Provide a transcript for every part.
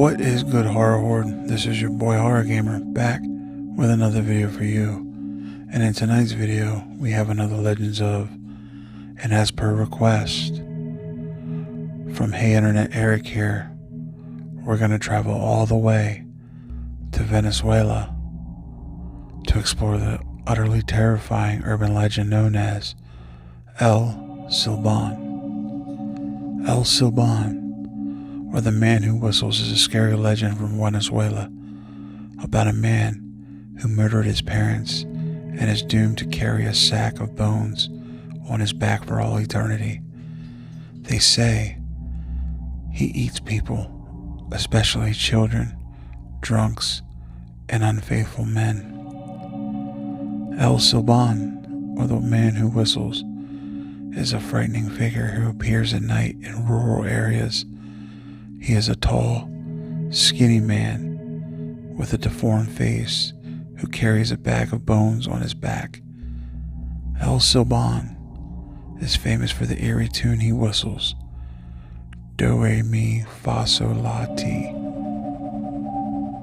What is good, Horror Horde? This is your boy Horror Gamer back with another video for you. And in tonight's video we have another Legends of, and as per request from Hey Internet Eric here, we're going to travel all the way to Venezuela to explore the utterly terrifying urban legend known as El Silbon. El Silbon, or the man who whistles, is a scary legend from Venezuela about a man who murdered his parents and is doomed to carry a sack of bones on his back for all eternity. They say he eats people, especially children, drunks, and unfaithful men. El Silbon, or the man who whistles, is a frightening figure who appears at night in rural areas. He is a tall, skinny man with a deformed face who carries a bag of bones on his back. El Silbon is famous for the eerie tune he whistles, Do Re Mi Fa Sol La Ti.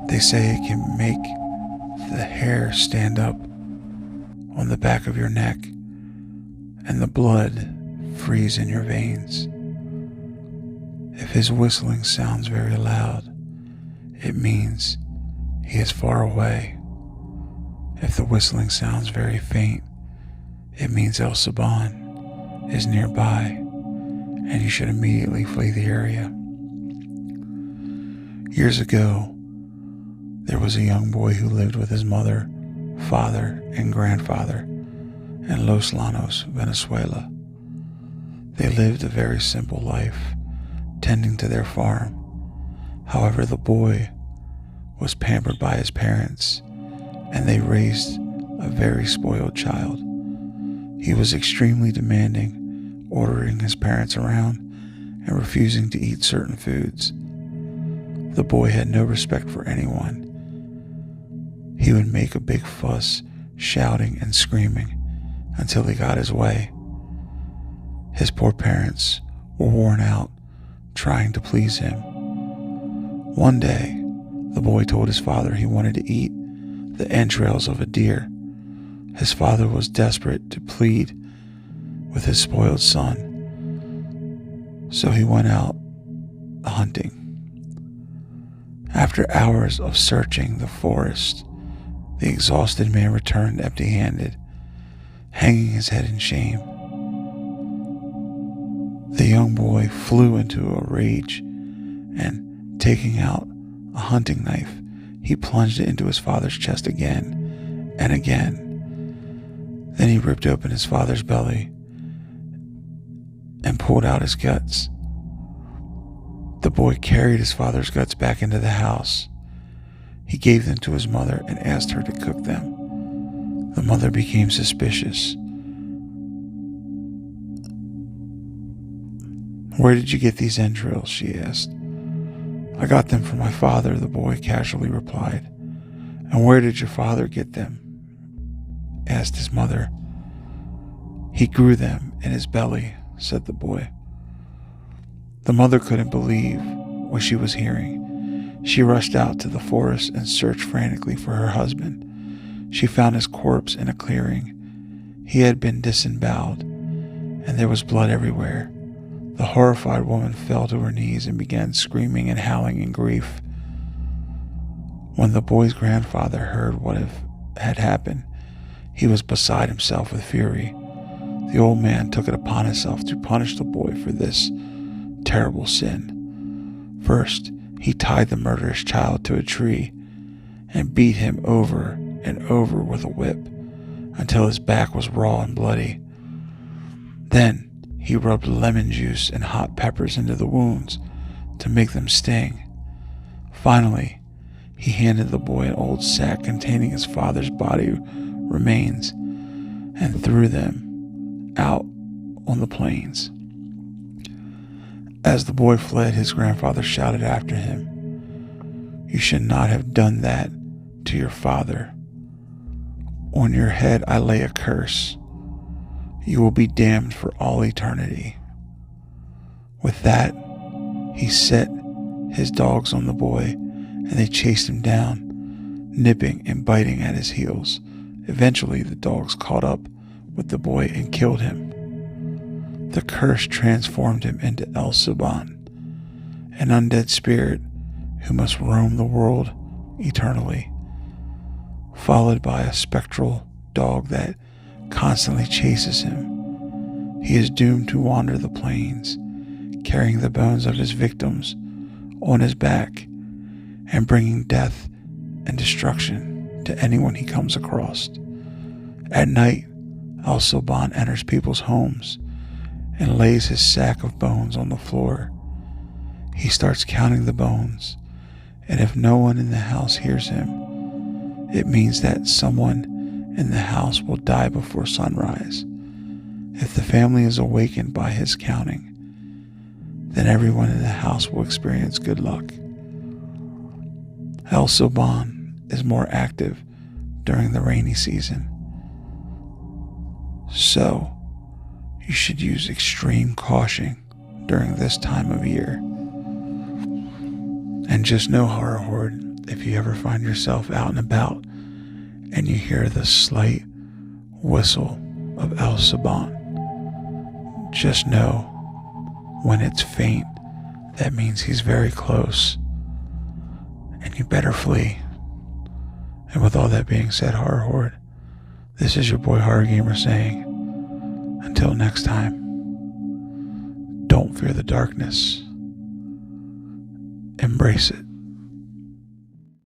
They say it can make the hair stand up on the back of your neck and the blood freeze in your veins. If his whistling sounds very loud, it means he is far away. If the whistling sounds very faint, it means El Silbon is nearby, and you should immediately flee the area. Years ago, there was a young boy who lived with his mother, father, and grandfather in Los Llanos, Venezuela. They lived a very simple life, tending to their farm. However, the boy was pampered by his parents, and they raised a very spoiled child. He was extremely demanding, ordering his parents around and refusing to eat certain foods. The boy had no respect for anyone. He would make a big fuss, shouting and screaming until he got his way. His poor parents were worn out trying to please him. One day, the boy told his father he wanted to eat the entrails of a deer. His father was desperate to plead with his spoiled son, so he went out hunting. After hours of searching the forest, the exhausted man returned empty-handed, hanging his head in shame. The young boy flew into a rage and, taking out a hunting knife, he plunged it into his father's chest again and again. Then he ripped open his father's belly and pulled out his guts. The boy carried his father's guts back into the house. He gave them to his mother and asked her to cook them. The mother became suspicious. "Where did you get these entrails?" she asked. "I got them from my father," the boy casually replied. "And where did your father get them?" asked his mother. "He grew them in his belly," said the boy. The mother couldn't believe what she was hearing. She rushed out to the forest and searched frantically for her husband. She found his corpse in a clearing. He had been disemboweled, and there was blood everywhere. The horrified woman fell to her knees and began screaming and howling in grief. When the boy's grandfather heard what had happened, he was beside himself with fury. The old man took it upon himself to punish the boy for this terrible sin. First, he tied the murderous child to a tree and beat him over and over with a whip until his back was raw and bloody. Then he rubbed lemon juice and hot peppers into the wounds to make them sting. Finally, he handed the boy an old sack containing his father's body remains and threw them out on the plains. As the boy fled, his grandfather shouted after him, "You should not have done that to your father. On your head I lay a curse. You will be damned for all eternity." With that, he set his dogs on the boy, and they chased him down, nipping and biting at his heels. Eventually, the dogs caught up with the boy and killed him. The curse transformed him into Silbon, an undead spirit who must roam the world eternally, followed by a spectral dog that constantly chases him. He is doomed to wander the plains, carrying the bones of his victims on his back and bringing death and destruction to anyone he comes across. At night, Silbon enters people's homes and lays his sack of bones on the floor. He starts counting the bones, and if no one in the house hears him, it means that someone in the house will die before sunrise. If the family is awakened by his counting, then everyone in the house will experience good luck. Silbon is more active during the rainy season, so you should use extreme caution during this time of year. And just know, Horror Horde, if you ever find yourself out and about and you hear the slight whistle of Silbon, just know when it's faint, that means he's very close, and you better flee. And with all that being said, Horror Horde, this is your boy Horror Gamer saying, until next time, don't fear the darkness, embrace it.